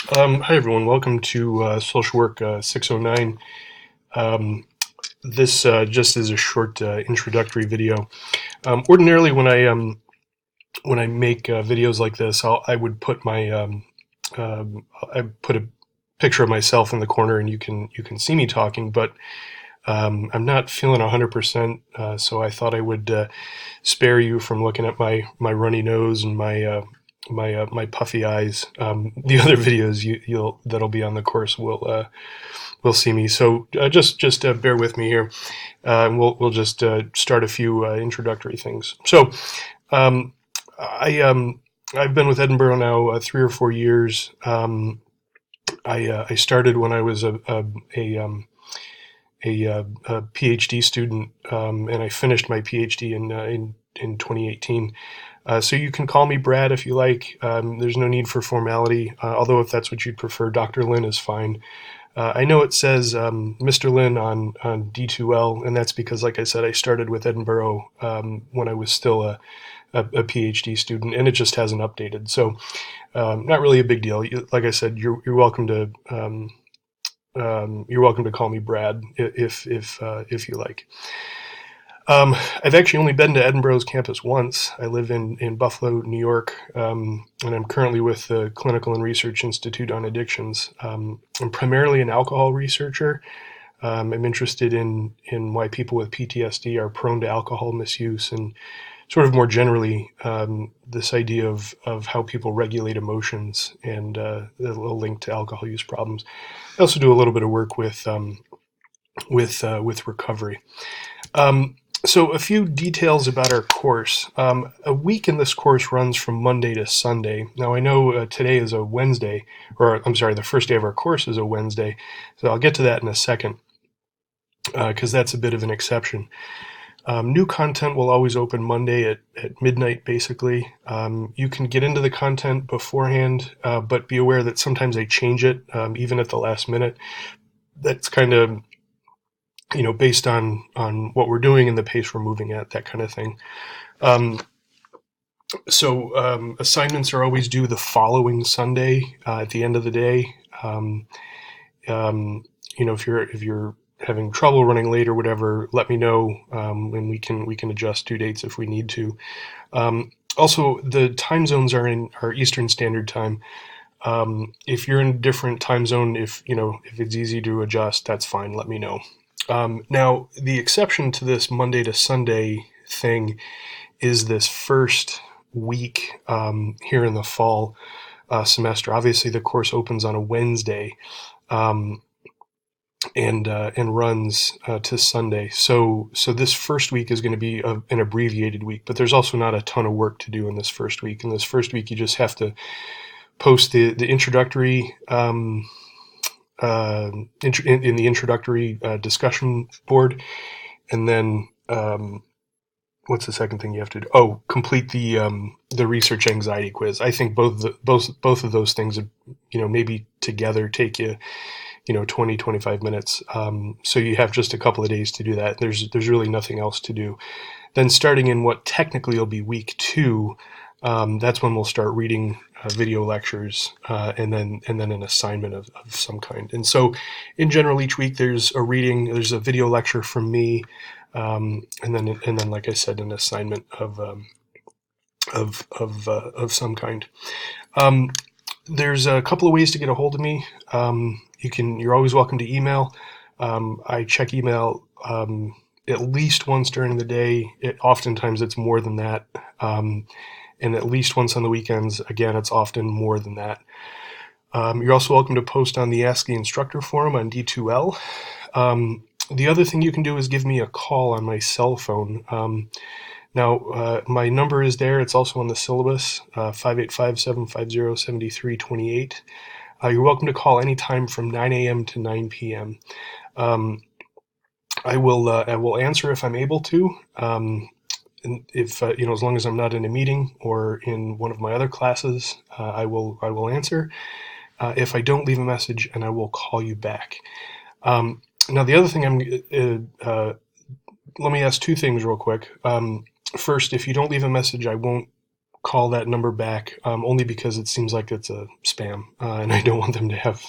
Hi everyone, welcome to Social Work 609. Um, this just is a short introductory video. Ordinarily, when I make videos like this, I would put my I put a picture of myself in the corner, and you can see me talking. But I'm not feeling 100%, so I thought I would spare you from looking at my runny nose and my puffy eyes. The other videos you'll that'll be on the course will see me. So just bear with me here, and we'll just start a few introductory things. So um, I've been with Edinburgh now 3 or 4 years. I started when I was a PhD student, and I finished my PhD in 2018. So you can call me Brad if you like. There's no need for formality, although if that's what you'd prefer, Dr. Lynn is fine. I know it says Mr. Lynn on D2L, and that's because, like I said, I started with Edinburgh when I was still a PhD student, and it just hasn't updated. So not really a big deal. Like I said, you're welcome to you're welcome to call me Brad if you like. I've actually only been to Edinburgh's campus once. I live in Buffalo, New York, and I'm currently with the Clinical and Research Institute on Addictions. I'm primarily an alcohol researcher. I'm interested in why people with PTSD are prone to alcohol misuse, and sort of more generally, this idea of how people regulate emotions and a little link to alcohol use problems. I also do a little bit of work with recovery. Um, so a few details about our course. A week in this course runs from Monday to Sunday. Now I know today is a Wednesday, or I'm sorry, the first day of our course is a Wednesday. So I'll get to that in a second because that's a bit of an exception. New content will always open Monday at midnight, basically. You can get into the content beforehand, but be aware that sometimes I change it, even at the last minute. That's kind of based on what we're doing and the pace we're moving at, that kind of thing. Um, so assignments are always due the following Sunday at the end of the day. If you're having trouble running late or whatever, let me know, and we can adjust due dates if we need to. Also, the time zones are Eastern Standard Time. If you're in a different time zone, if it's easy to adjust, that's fine. Let me know. Now, the exception to this Monday to Sunday thing is this first week here in the fall semester. Obviously, the course opens on a Wednesday um, and runs to Sunday. So this first week is going to be an abbreviated week, but there's also not a ton of work to do in this first week. In this first week, you just have to post the introductory in the introductory discussion board, and then what's the second thing you have to do? Oh, complete the research anxiety quiz. I think both of those things, maybe together take you 20-25 minutes. So you have just a couple of days to do that. There's really nothing else to do. Then starting in what technically will be week 2, that's when we'll start reading video lectures and then an assignment of some kind. And so, in general, each week there's a video lecture from me, and then, like I said, an assignment of some kind. Um, there's a couple of ways to get a hold of me. You're always welcome to email. I check email at least once during the day. Oftentimes it's more than that. And at least once on the weekends. Again, it's often more than that. You're also welcome to post on the Ask the Instructor forum on D2L. The other thing you can do is give me a call on my cell phone. Now, my number is there. It's also on the syllabus, 585-750-7328. You're welcome to call anytime from 9 a.m. to 9 p.m. I will answer if I'm able to. And if as long as I'm not in a meeting or in one of my other classes, I will answer. If I don't, leave a message and I will call you back. Now, the other thing let me ask two things real quick. First, if you don't leave a message, I won't call that number back, only because it seems like it's a spam, and I don't want them to have,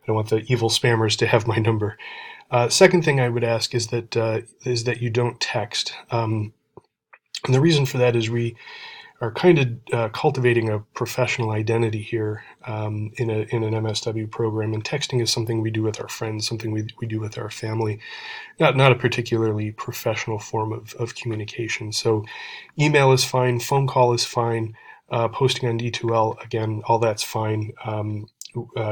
I don't want the evil spammers to have my number. Second thing I would ask is that you don't text. And the reason for that is we are kind of cultivating a professional identity here in an MSW program, and texting is something we do with our friends, something we do with our family, not a particularly professional form of communication. So email is fine, phone call is fine, posting on D2L, again, all that's fine.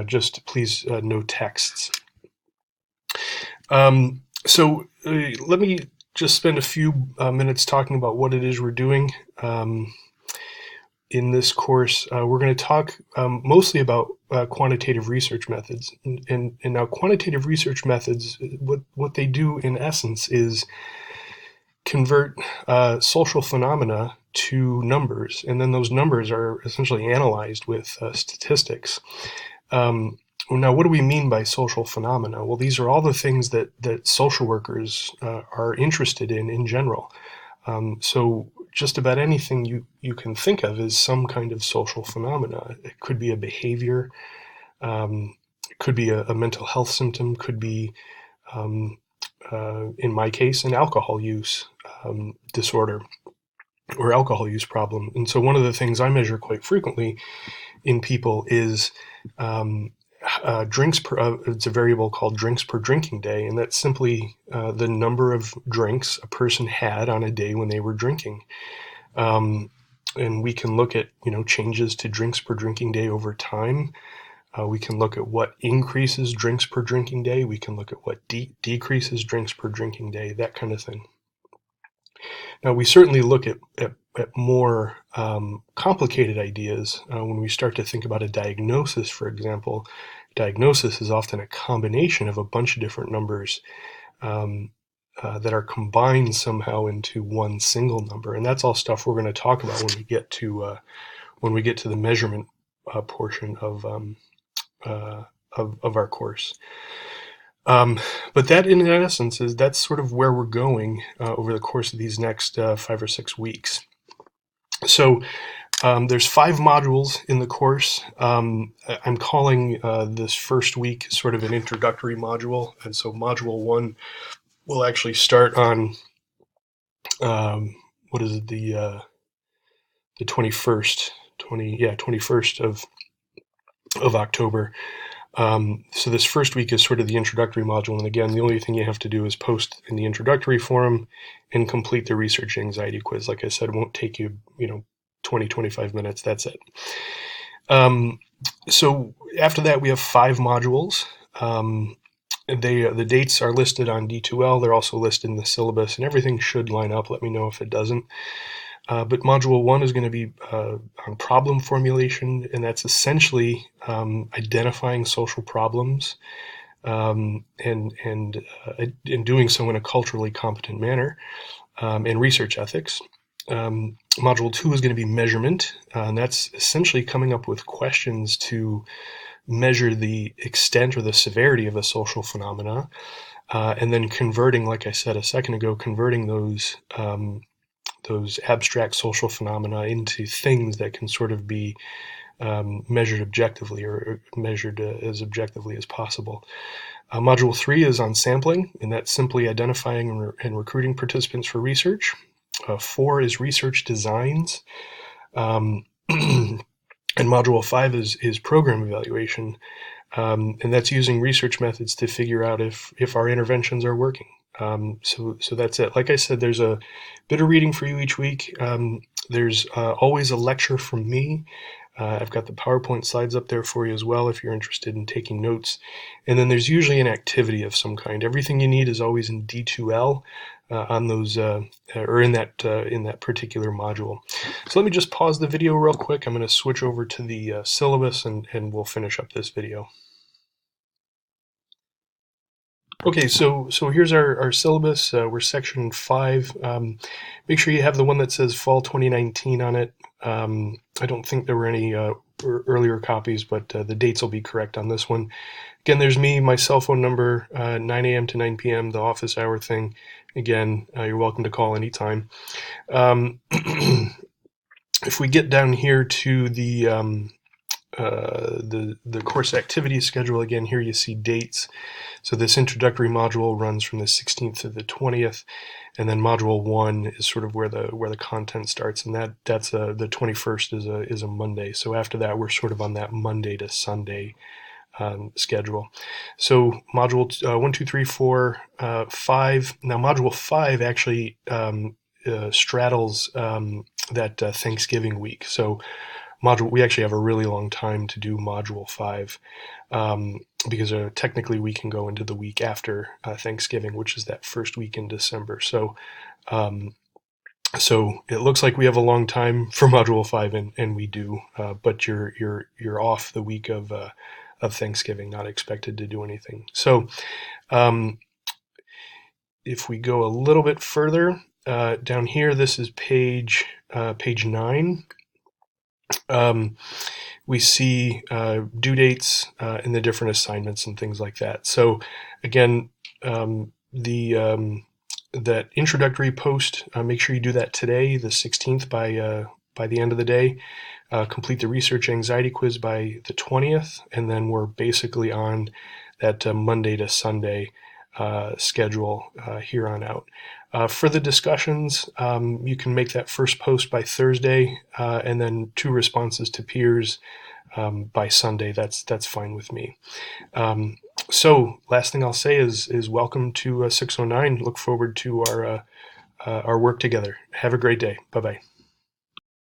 Just please no texts. Let me just spend a few minutes talking about what it is we're doing. In this course, we're going to talk mostly about quantitative research methods. And now quantitative research methods, what they do in essence is convert social phenomena to numbers, and then those numbers are essentially analyzed with statistics. Now, what do we mean by social phenomena? Well, these are all the things that social workers are interested in general. So just about anything you can think of is some kind of social phenomena. It could be a behavior, it could be a mental health symptom, could be, in my case, an alcohol use disorder or alcohol use problem. And so one of the things I measure quite frequently in people is drinks per, it's a variable called drinks per drinking day, and that's simply the number of drinks a person had on a day when they were drinking. And we can look at, changes to drinks per drinking day over time. We can look at what increases drinks per drinking day. We can look at what decreases drinks per drinking day, that kind of thing. Now, we certainly look at more complicated ideas when we start to think about a diagnosis, for example. Diagnosis is often a combination of a bunch of different numbers that are combined somehow into one single number, and that's all stuff we're going to talk about when we get to the measurement portion of our course. But that, in essence, that's sort of where we're going over the course of these next 5 or 6 weeks. So there's 5 modules in the course. I'm calling this first week sort of an introductory module, and so module 1 will actually start on the 21st, 21st of October. So this first week is sort of the introductory module, and again, the only thing you have to do is post in the introductory forum and complete the research anxiety quiz. Like I said, it won't take you, 20, 25 minutes. That's it. So after that, we have 5 modules. The dates are listed on D2L. They're also listed in the syllabus, and everything should line up. Let me know if it doesn't. But module 1 is going to be on problem formulation, and that's essentially identifying social problems and doing so in a culturally competent manner, and research ethics. Module 2 is going to be measurement, and that's essentially coming up with questions to measure the extent or the severity of a social phenomena, and then converting, like I said a second ago, converting those abstract social phenomena into things that can sort of be measured objectively, or measured as objectively as possible. Module 3 is on sampling, and that's simply identifying and recruiting participants for research. 4 is research designs. And module 5 is program evaluation, and that's using research methods to figure out if our interventions are working. So that's it. Like I said, there's a bit of reading for you each week. There's always a lecture from me. I've got the PowerPoint slides up there for you as well if you're interested in taking notes. And then there's usually an activity of some kind. Everything you need is always in D2L on those or in that particular module. So let me just pause the video real quick. I'm going to switch over to the syllabus and we'll finish up this video. Okay, so here's our syllabus. We're section 5. Make sure you have the one that says Fall 2019 on it. I don't think there were any earlier copies, but the dates will be correct on this one. Again, there's me, my cell phone number, 9 a.m. to 9 p.m., the office hour thing. Again, you're welcome to call anytime. If we get down here to the course activity schedule, again, here you see dates. So this introductory module runs from the 16th to the 20th, and then module 1 is sort of where the content starts, and that's the 21st is a Monday. So after that, we're sort of on that Monday to Sunday schedule. So module 1, 2, 3, 4, 5. Now module 5 actually straddles that Thanksgiving week. So we actually have a really long time to do module 5, because technically we can go into the week after Thanksgiving, which is that first week in December. Um, so it looks like we have a long time for module 5, and we do, but you're off the week of Thanksgiving, not expected to do anything. So um, if we go a little bit further down here, this is page 9. We see due dates and the different assignments and things like that. So again, that introductory post, make sure you do that today, the 16th, by the end of the day. Complete the research anxiety quiz by the 20th, and then we're basically on that Monday to Sunday schedule here on out. For the discussions, you can make that first post by Thursday, and then 2 responses to peers by Sunday. That's fine with me. So last thing I'll say is welcome to 609. Look forward to our work together. Have a great day. Bye-bye.